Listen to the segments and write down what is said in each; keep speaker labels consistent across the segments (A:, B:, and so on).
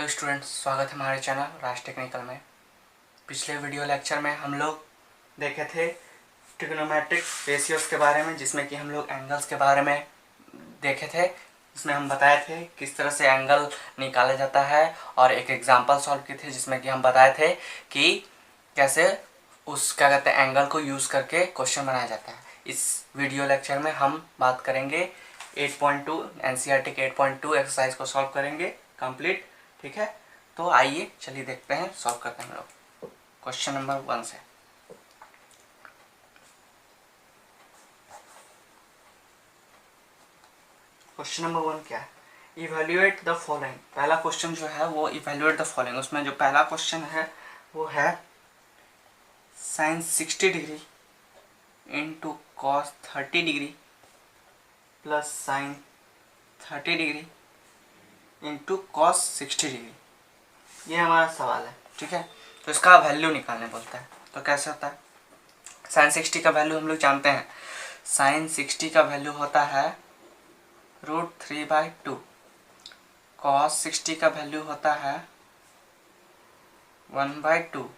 A: Hello students, स्वागत है हमारे चैनल राज टेक्निकल में। पिछले वीडियो लेक्चर में हम लोग देखे थे ट्रिग्नोमेट्रिक रेशियोज के बारे में, जिसमें कि हम लोग एंगल्स के बारे में देखे थे। इसमें हम बताए थे किस तरह से एंगल निकाला जाता है और एक एग्जांपल सॉल्व किए थे जिसमें कि हम बताए थे कि कैसे उस क्या कहते हैं एंगल को यूज़ करके क्वेश्चन बनाया जाता है। इस वीडियो लेक्चर में हम बात करेंगे 8.2 एनसीईआरटी के 8.2 एक्सरसाइज को सॉल्व करेंगे कंप्लीट। ठीक है, तो आइए चलिए देखते हैं, सॉल्व करते हैं हम लोग क्वेश्चन नंबर 1 से। क्वेश्चन नंबर 1 क्या है? Evaluate the following. पहला क्वेश्चन जो है वो इवेल्युएट द फॉलोइंग। उसमें जो पहला क्वेश्चन है वो है sine 60 degree into cos 30 degree plus sine 30 degree into cos 60 degree. ये हमारा सवाल है। ठीक है, तो इसका वैल्यू निकालने बोलता है। तो कैसे होता है? साइन 60 का वैल्यू हम लोग जानते हैं। साइन 60 का वैल्यू होता है √3/2। कॉस 60 का वैल्यू होता है 1/2।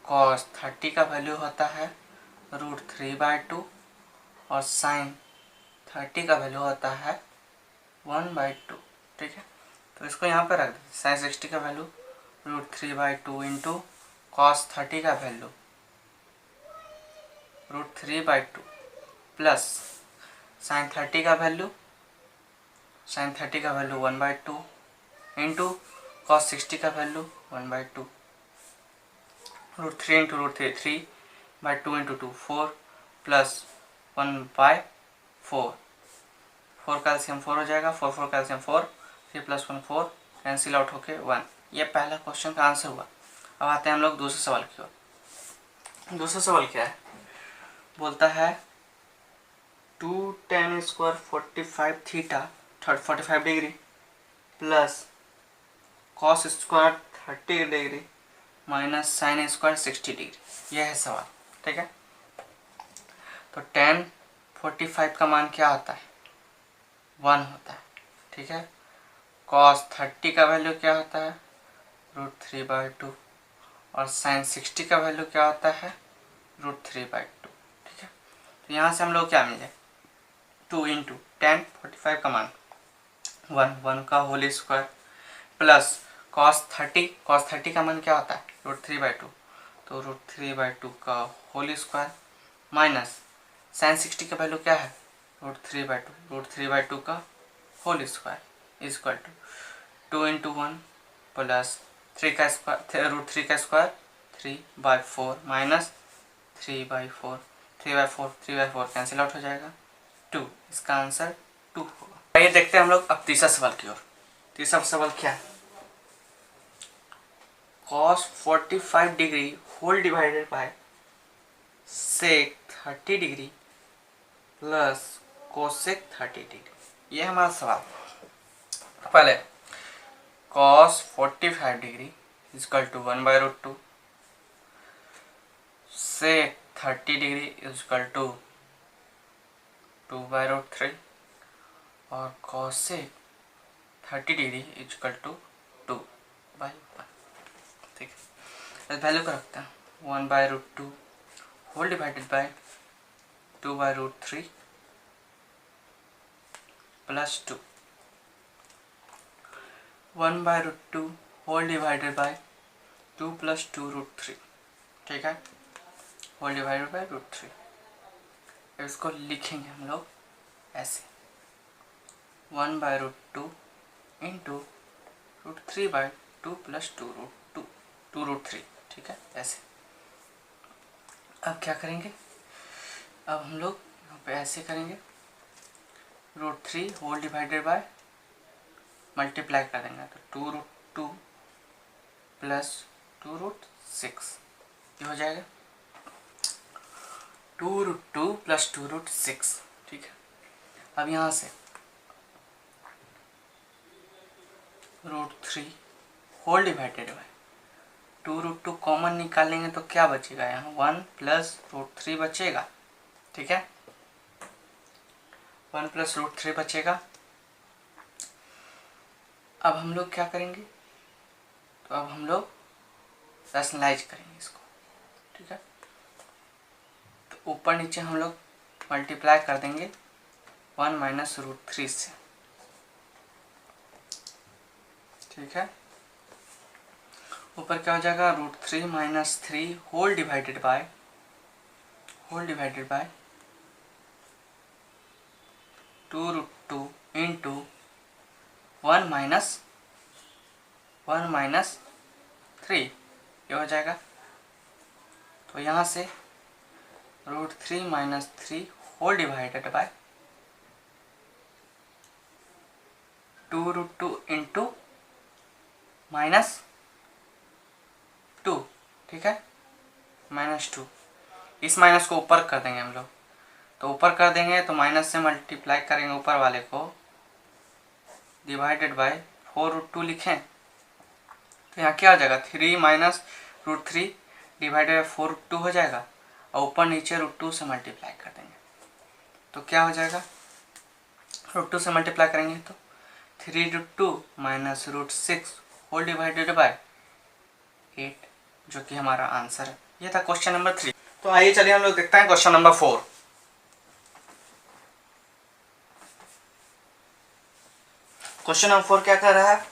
A: कॉस 30 का वैल्यू होता है √3/2 और साइन 30 का वैल्यू होता है 1/2। ठीक है, तो इसको यहाँ पर रख देते। साइन 60 का वैल्यू √3/2 इंटू कॉस 30 का वैल्यू √3/2 प्लस साइन 30 का वैल्यू 1/2 इंटू कॉस 60 का value 1/2। √3 into √3 3/2 into 2 4 plus 1/4। 4 calcium 4 हो जाएगा, 4 4 कैल्शियम 4, 3 + 1 4, कैंसिल आउट होके 1। ये पहला क्वेश्चन का आंसर हुआ। अब आते हैं हम लोग दूसरे सवाल की ओर। दूसरा सवाल क्या है? बोलता है 2 tan² 45 theta 45 degree plus cos² 30 degree minus sin² 60 degree. यह है सवाल। ठीक है, तो tan 45 का मान क्या होता है? 1 होता है। ठीक है, cos 30 का वैल्यू क्या होता है? √3/2 और sin 60 का वैल्यू क्या होता है? √3/2। ठीक है, तो यहाँ से हम लोग क्या मिले? 2 इंटू tan 45 का मान 1 का होल स्क्वायर प्लस cos 30 का मान क्या होता है? √3/2, तो √3/2 का होल स्क्वायर माइनस sin 60 का वैल्यू क्या है? √3/2 का whole square equal to 2 into 1 plus 3 का स्क्वायर √3 का स्क्वायर 3/4 माइनस 3/4 3/4 कैंसिल आउट हो जाएगा 2। इसका आंसर 2 होगा। आइए देखते हैं हम लोग अब तीसरा सवाल की ओर। तीसरा सवाल क्या है? cos 45 degree whole divided by sec 30 degree plus cosec 30 degree. ये हमारा सवाल। पहले cos 45 degree equal to 1/√2, sec 30 degree equal to 2/√3 और cosec 30 डिग्री इक्वल टू 2/1। ठीक है, इस वैल्यू को रखते हैं 1/√2 whole divided by 2/√3 plus 2 1/√2 whole divided by 2 plus 2√3। ठीक है, होल डिवाइडेड बाय √3। इसको लिखेंगे हम लोग ऐसे 1/√2 इंटू √3/2 प्लस 2√3। ठीक है, ऐसे। अब क्या करेंगे? अब हम लोग यहाँ पे ऐसे करेंगे, √3 होल डिवाइडेड बाय मल्टीप्लाई कर देंगे तो 2√2 प्लस 2√6 ये हो जाएगा 2√2 प्लस 2√6। ठीक है, अब यहाँ से √3 होल डिवाइडेड बाय 2√2 कॉमन निकालेंगे तो क्या बचेगा? यहाँ 1 प्लस √3 बचेगा। ठीक है, 1 प्लस √3 बचेगा अब हम लोग क्या करेंगे, तो अब हम लोग रैशनलाइज करेंगे इसको, ठीक है। तो ऊपर नीचे हम लोग मल्टीप्लाई कर देंगे 1 माइनस रूट 3 से, ठीक है। ऊपर क्या हो जाएगा, root 3 minus 3 whole divided by 2 root 2 into 1 minus 3, ये हो जाएगा। तो यहाँ से root 3 minus 3 whole divided by 2 root 2 into minus 2, ठीक है, माइनस 2। इस माइनस को ऊपर कर देंगे हम लोग, तो ऊपर कर देंगे तो माइनस से मल्टीप्लाई करेंगे ऊपर वाले को, डिवाइडेड बाय 4 रूट 2 लिखें, तो यहाँ क्या हो जाएगा, 3 minus root 3 divided by 4 root 2 हो जाएगा, और ऊपर नीचे रूट 2 से मल्टीप्लाई कर देंगे, तो क्या हो जाएगा, रूट 2 से मल्टीप्लाई करेंगे तो 3 root 2 minus root 6 whole divided by 8, जो कि हमारा आंसर है। ये था क्वेश्चन नंबर 3। तो आइए चलिए हम लोग देखते हैं क्वेश्चन नंबर 4। क्वेश्चन नंबर 4 क्या कर रहा है,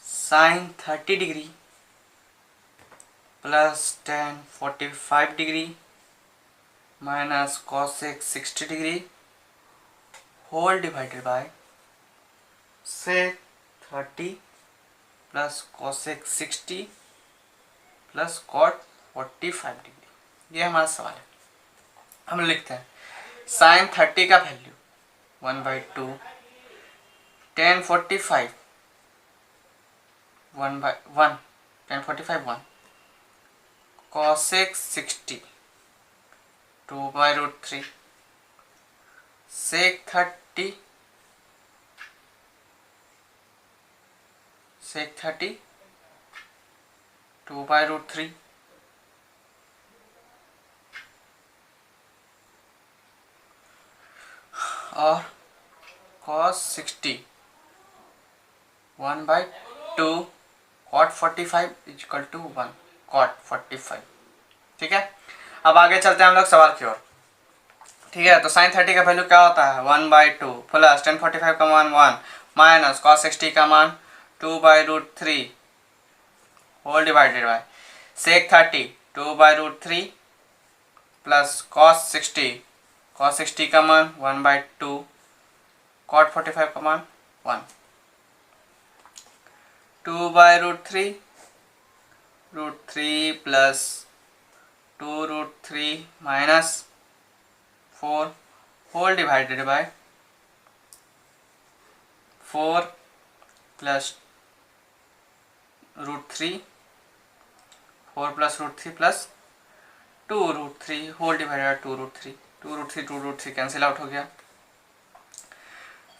A: sine 30 degree plus tan 45 degree minus cosec 60 degree whole divided by sec 30 plus cosec 60 plus cot 45 degree. ये हमारा सवाल है। हम लिखते हैं साइन 30 का value 1/2, tan 45 1/1, tan 45 1, cosec 60 2/√3, sec 30 2/√3, और cos 60 1/2, cot 45 equal to 1 cot 45, ठीक है। अब आगे चलते हैं हम लोग सवाल की ओर, ठीक है। तो साइन 30 का वैल्यू क्या होता है, 1/2 प्लस tan 45 का मान 1 माइनस cos 60 का मान 2/√3 whole divided by sec 30 2/√3 plus cos 60 का मान 1/2 cot 45 का मान 1, 2/√3 √3 plus 2√3 minus 4 whole divided by 4 plus √3 4 plus √3 plus 2√3 whole divided by 2√3 cancel out हो गया,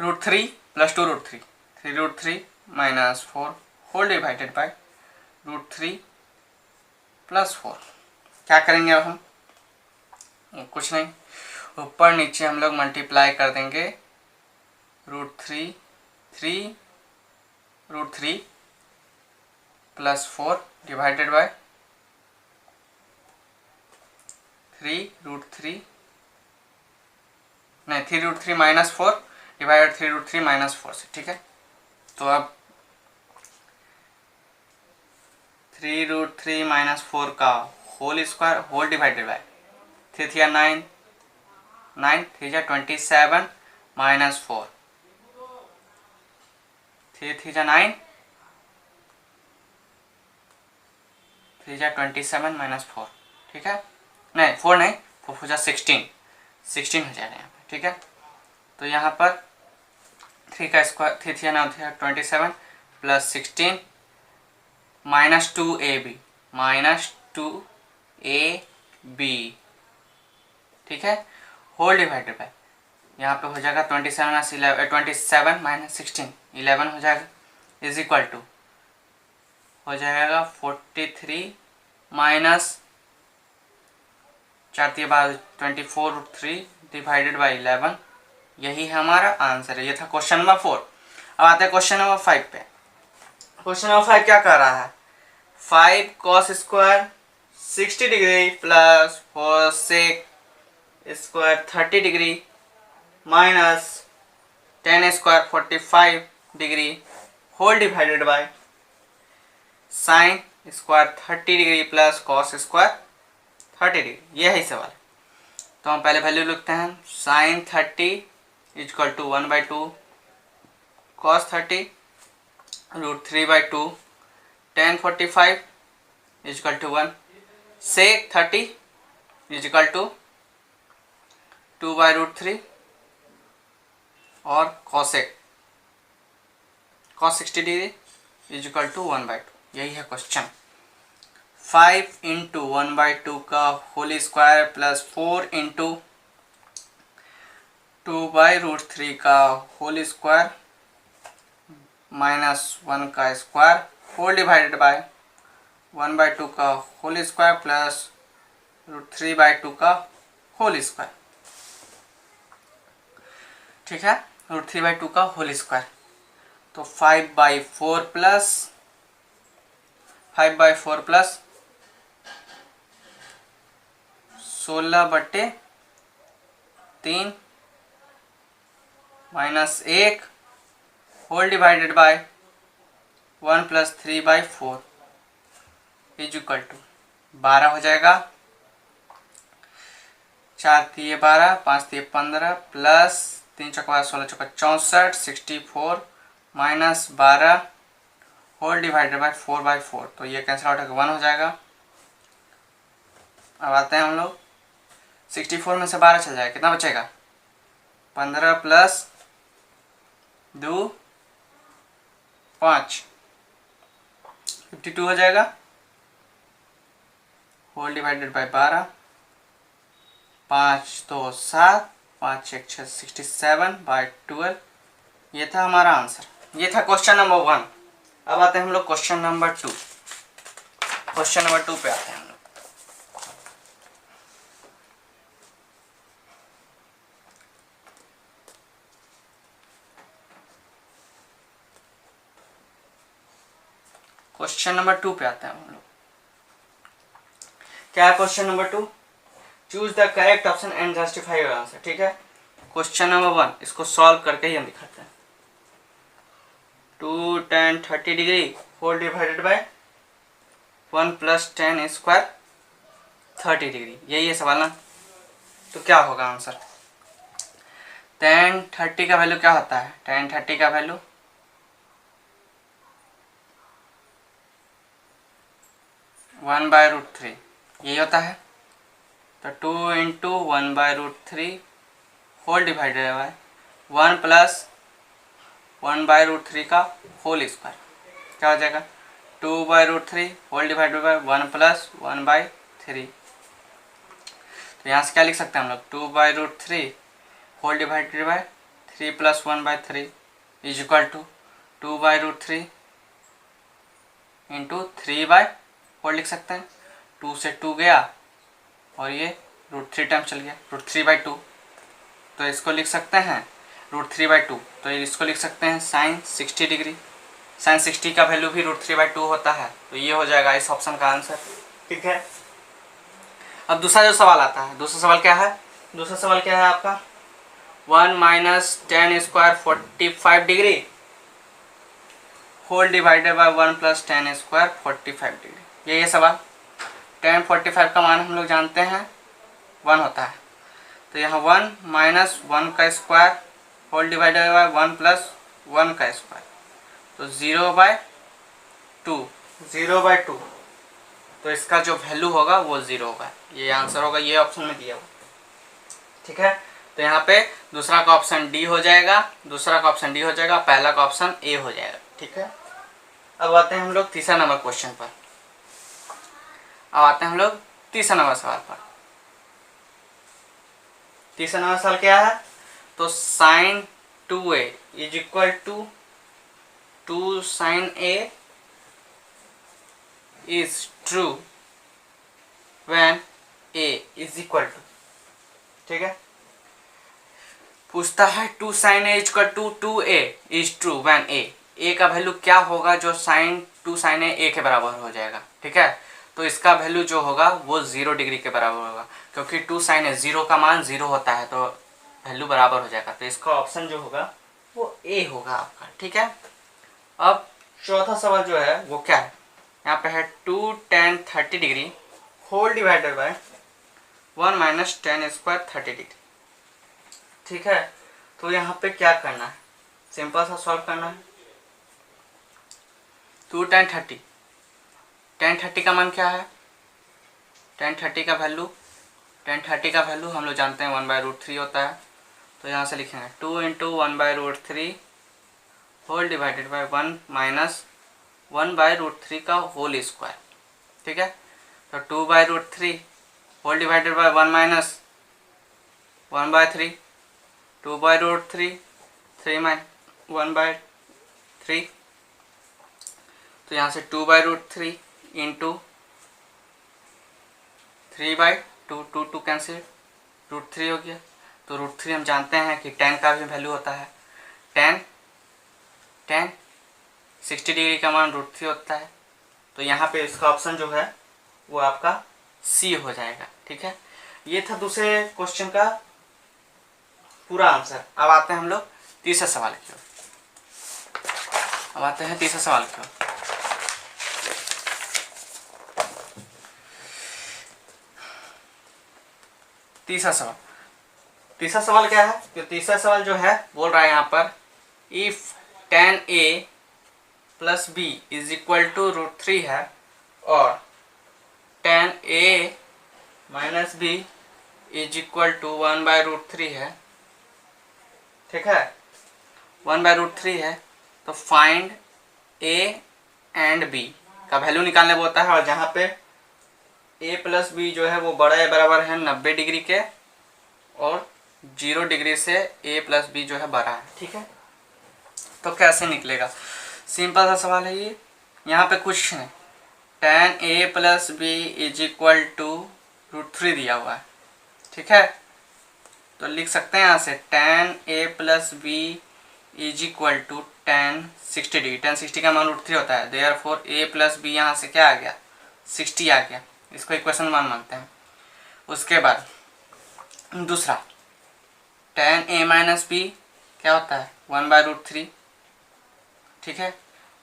A: √3 plus 2√3 3√3 minus 4 whole divided by √3 plus 4। क्या करेंगे अब हम, कुछ नहीं, ऊपर नीचे हम लोग मल्टीप्लाई कर देंगे √3 plus 4 divided by 3√3 minus 4 divided 3√3 minus 4 से, ठीक है। तो अब 3√3 माइनस 4 का whole square whole divided by 3 3 9 3 27 minus 4 3 3 9 3 27 minus 4, ठीक है, नहीं 4 नहीं 4 16 हो जाएगा यहाँ पे, ठीक है। तो यहाँ पर 3 का स्क्वायर 3 3 9 27 प्लस 16 माइनस 2ab, ठीक है, होल डिवाइडेड बाय यहाँ पे हो जाएगा 27 माइनस 16 11 हो जाएगा, इज इक्वल टू हो जाएगा 43 माइनस 24√3 डिवाइडेड बाई 11। यही है हमारा आंसर है। ये था क्वेश्चन नंबर 4। अब आते हैं क्वेश्चन नंबर 5 पे। क्वेश्चन नंबर 5 क्या कर रहा है, 5 cos square 60 degree plus 4 sec square 30 degree minus 10 square 45 degree whole divided by sine square 30 degree plus cos square 30 degree. ये है सवाल। तो हम पहले वैल्यू लिखते हैं, sine 30 is equal to 1/2 cos 30 √3/2 tan 45 is equal to 1 sec 30 is equal to 2/√3 और cos 60 degree equal to 1/2। यही है क्वेश्चन। 5 इंटू 1/2 का होल स्क्वायर प्लस 4 इंटू 2/√3 का होल स्क्वायर माइनस 1 का स्क्वायर होल डिवाइडेड बाय 1/2 का होल स्क्वायर प्लस √3/2 का होल स्क्वायर। ठीक है, √3/2 का होल स्क्वायर। तो 5/4 plus 16/3 minus 1 whole divided by 1 plus 3/4 is equal to 12 हो जाएगा। 4 3 12 5 3 15 प्लस 3 चौका 16 चौका 64 64 माइनस 12 होल डिवाइडेड बाय 4/4। तो ये कैंसिल आउट होकर 1 हो जाएगा। अब आते हैं हम लोग 64 में से 12 चल जाएगा, कितना बचेगा 15 प्लस 2 5 52 हो जाएगा। Whole divided by 12 5 2 7 5 1 6 67/12। ये था हमारा आंसर। ये था क्वेश्चन नंबर 1। अब आते हैं हम लोग क्वेश्चन नंबर 2। क्वेश्चन नंबर 2 पे आते हैं हम लोग। क्वेश्चन नंबर 2 पे आते हैं हम लोग। क्या है question number 2, choose the correct option and justify your answer. ठीक है, क्वेश्चन नंबर 1 इसको सॉल्व करके ही हम दिखाते हैं। 2 tan 30 degree whole divided by 1 plus tan square 30 degree, यही है सवाल ना। तो क्या होगा आंसर, tan 30 का वैल्यू क्या होता है, tan 30 का वैल्यू 1/√3 यही होता है। तो 2 into 1/√3 whole divided by 1 plus 1/√3 का होल स्क्वायर क्या हो जाएगा 2/√3 होल डिवाइडेड बाय 1 प्लस 1/3। तो यहाँ से क्या लिख सकते हैं हम लोग 2/√3 whole divided by 3 plus 1/3 is equal to 2/√3 into 3/4 लिख सकते हैं। 2 से 2 गया और ये √3 टाइम चल गया √3/2। तो इसको लिख सकते हैं √3/2। तो इसको लिख सकते हैं साइन 60 डिग्री। साइन 60 का वैल्यू भी √3/2 होता है। तो ये हो जाएगा इस ऑप्शन का आंसर। ठीक है, अब दूसरा जो सवाल आता है, दूसरा सवाल क्या है, दूसरा सवाल क्या है आपका 1 minus tan square 45 degree whole divided by 1 plus tan square 45 degree. यही है सवाल। tan 45 का मान हम लोग जानते हैं 1 होता है। तो यहाँ 1 माइनस 1 का square whole divided by 1 plus 1 का स्क्वायर, तो 0/2। तो इसका जो वैल्यू होगा वो 0 होगा। ये आंसर होगा, ये ऑप्शन में दिया हुआ। ठीक है, तो यहाँ पे दूसरा का ऑप्शन डी हो जाएगा, दूसरा का ऑप्शन डी हो जाएगा, पहला का ऑप्शन ए हो जाएगा। ठीक है, अब आते हैं हम लोग तीसरा नंबर क्वेश्चन पर। अब आते हैं हम लोग तीसरा नंबर सवाल पर। तीसरा नंबर सवाल क्या है, तो sine 2a is equal to 2 sine a is true when a is equal to। ठीक है, पूछता है 2 sin a equal to 2a is true when a का वैल्यू क्या होगा जो साइन 2 sin a के बराबर हो जाएगा। ठीक है, तो इसका वैल्यू जो होगा वो 0 डिग्री के बराबर होगा, क्योंकि 2 sin a 0 का मान 0 होता है तो वैल्यू बराबर हो जाएगा। तो इसका ऑप्शन जो होगा वो ए होगा आपका। ठीक है, अब चौथा सवाल जो है वो क्या है, यहाँ पे है 2 tan 30 degree whole divided by 1 minus tan square 30 degree. ठीक है, तो यहाँ पे क्या करना है, सिंपल सा सॉल्व करना है। 2 tan 30, tan 30 का मान क्या है, tan 30 का वैल्यू हम लोग जानते हैं 1/√3 होता है। तो यहाँ से लिखेंगे 2 into 1/√3 whole divided by 1 minus 1/√3 का होल स्क्वायर। ठीक है, तो 2/√3 whole divided by 1 minus 1/3, 2/√3 3 minus 1/3। तो यहाँ से 2/√3 इंटू 3/2, 2 कैंसिल, √3 हो गया। तो √3 हम जानते हैं कि tan का भी वैल्यू होता है, tan 60 डिग्री का मान √3 होता है। तो यहाँ पे इसका ऑप्शन जो है वो आपका सी हो जाएगा। ठीक है, ये था दूसरे क्वेश्चन का पूरा आंसर। अब आते हैं हम लोग तीसरे सवाल की ओर। तीसरा सवाल क्या है, तो तीसरा सवाल जो है बोल रहा है यहाँ पर if tan a plus b is equal to √3 है और tan a minus b is equal to 1/√3 है। ठीक है, 1/√3 है, तो फाइंड a एंड b का वैल्यू निकालने बोलता है। और जहाँ पे a प्लस b जो है वो बड़ा या बराबर है 90 डिग्री के और 0 डिग्री से a प्लस b जो है बड़ा है। ठीक है, तो कैसे निकलेगा, सिंपल सा सवाल है ये। यहाँ पे कुछ नहीं, tan a plus b is equal to √3 दिया हुआ है। ठीक है, तो लिख सकते हैं यहाँ से tan a plus b is equal to tan 60 degree. tan 60 का मान √3 होता है, देयरफॉर a प्लस b यहाँ से क्या आ गया, 60 आ गया। इसको इक्वेशन 1 मानते हैं। उसके बाद दूसरा tan a माइनस b क्या होता है 1/√3। ठीक है,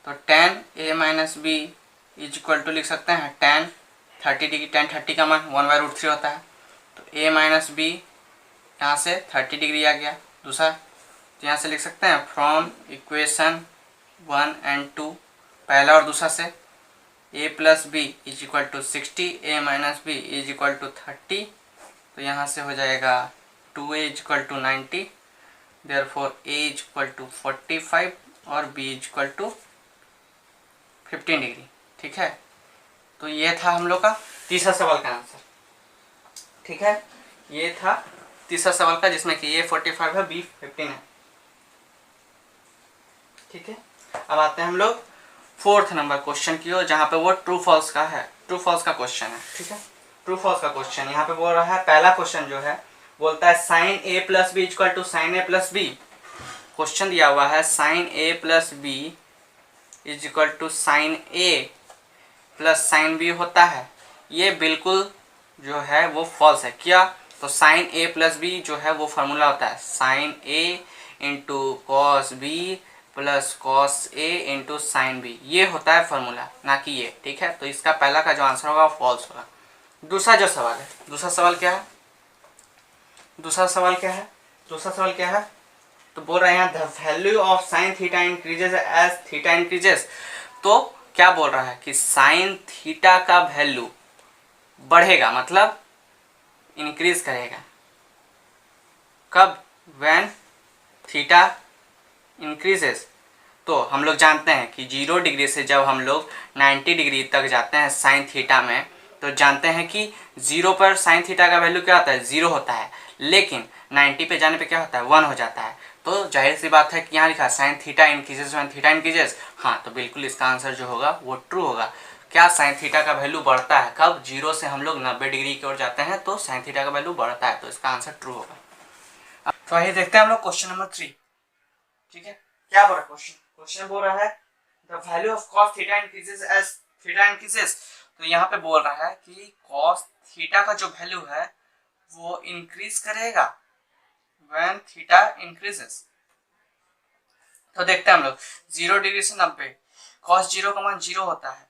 A: तो tan a minus b is equal to लिख सकते हैं tan 30 डिग्री। tan 30 का मान 1/√3 होता है, तो a माइनस b यहाँ से 30 डिग्री आ गया। दूसरा, तो यहाँ से लिख सकते हैं फ्रॉम इक्वेशन 1 एंड 2, पहला और दूसरा से a plus b is equal to 60, a minus b is equal to 30। तो यहाँ से हो जाएगा 2a is equal to 90, therefore a is equal to 45 और b is equal to 15 degree. ठीक है, तो ये था हम लोग का तीसरा सवाल का आंसर। ठीक है, ये था तीसरा सवाल का, जिसमें कि a 45 है, b 15 है। ठीक है, अब आते हैं हम लोग 4th नंबर क्वेश्चन की ओर, जहाँ पे वो ट्रू फॉल्स का है, ट्रू फॉल्स का क्वेश्चन है। ठीक है, ट्रू फॉल्स का क्वेश्चन यहाँ पे बोल रहा है, पहला क्वेश्चन जो है बोलता है sine a plus b equal to sine a plus b. Question दिया हुआ है sine a plus b is equal to sine a plus sine b होता है। ये बिल्कुल जो है वो फॉल्स है। क्या, तो साइन a प्लस बी जो है वो फार्मूला होता है sine a into cos b plus cos a into sine b, ये होता है फार्मूला, ना कि ये। ठीक है, तो इसका पहला का जो आंसर होगा वो फॉल्स होगा। दूसरा जो सवाल है, दूसरा सवाल क्या है, तो बोल रहे हैं the value of sine theta increases as theta increases. तो क्या बोल रहा है कि साइन थीटा का वैल्यू बढ़ेगा, मतलब इंक्रीज करेगा। कब, व्हेन थीटा इंक्रीजेस। तो हम लोग जानते हैं कि 0 डिग्री से जब हम लोग 90 डिग्री तक जाते हैं साइन थीटा में, तो जानते हैं कि 0 पर साइन थीटा का वैल्यू क्या होता है, 0 होता है, लेकिन 90 पे जाने पे क्या होता है, 1 हो जाता है। तो जाहिर सी बात है कि यहाँ लिखा sine theta increases when theta increases. हाँ, तो बिल्कुल इसका आंसर जो होगा वो ट्रू होगा। क्या, साइन थीटा का वैल्यू बढ़ता है कब, 0 से हम लोग 90 डिग्री की ओर जाते हैं तो साइन थीटा का वैल्यू बढ़ता है, तो इसका आंसर ट्रू होगा। तो आइए देखते हैं हम लोग क्वेश्चन नंबर 3। ठीक है, क्या बोल रहा है क्वेश्चन बोल रहा है the value of cos theta increases as theta increases. तो यहाँ पे बोल रहा है कि cos थीटा का जो वैल्यू है वो इंक्रीज करेगा व्हेन थीटा इंक्रीजेस। तो देखते हैं हम लोग 0 डिग्री से 90, cos 0 का मान 0 होता है,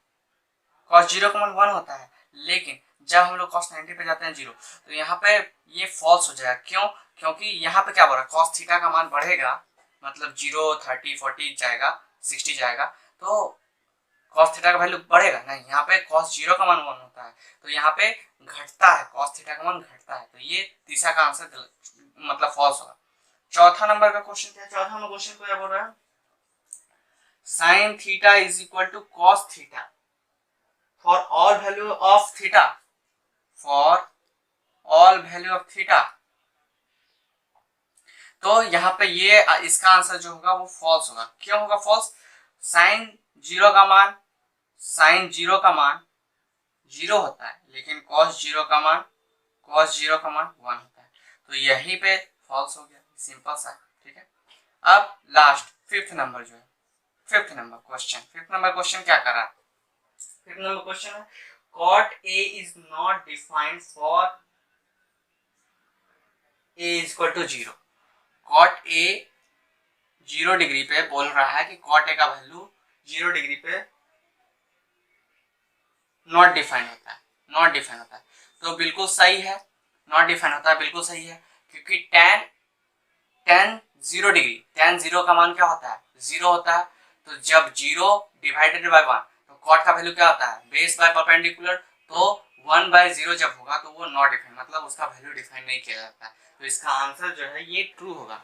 A: cos 0 का मान 1 होता है, लेकिन जब हम लोग cos 90 पे जाते हैं 0, तो यहाँ पे ये फॉल्स हो जाएगा। क्यों? क्योंकि यहाँ पे क्या बोल रहा है cos थीटा का मान बढ़ेगा, मतलब 0, 30, 40 जाएगा, 60 जाएगा, तो cos थीटा का वैल्यू बढ़ेगा नहीं। यहाँ पे cos 0 का मान 1 होता है, तो यहाँ पे घटता है, cos थीटा का मान घटता है। तो ये तीसरा का आंसर मतलब फॉल्स होगा। चौथा नंबर का क्वेश्चन क्या है? चौथा नंबर क्वेश्चन को क्या बोल रहा है? sin theta is equal to cos theta for all value of theta, for all value of theta. तो यहाँ पे ये इसका आंसर जो होगा वो फॉल्स होगा। क्यों होगा फॉल्स? sin 0 का मान 0 होता है, लेकिन cos 0 का मान 1 होता है। तो यहीं पे फॉल्स हो गया, सिंपल सा। ठीक है, अब लास्ट फिफ्थ नंबर जो है, फिफ्थ नंबर क्वेश्चन क्या कर रहा है? फिफ्थ नंबर क्वेश्चन है cot A is not defined for A is equal to 0। cot A 0 degree पे बोल रहा है कि cot A का वैल्यू 0 डिग्री पे नॉट डिफाइन होता है। तो बिल्कुल सही है, नॉट डिफाइन होता है, बिल्कुल सही है, क्योंकि tan 0 का मान क्या होता है? 0 होता है। तो जब 0 डिवाइडेड बाय 1, तो cot का वैल्यू क्या होता है? Base by perpendicular. तो 1/0 जब होगा तो वो नॉट डिफाइन, मतलब उसका वैल्यू डिफाइन नहीं किया जाता है। तो इसका आंसर जो है ये ट्रू होगा।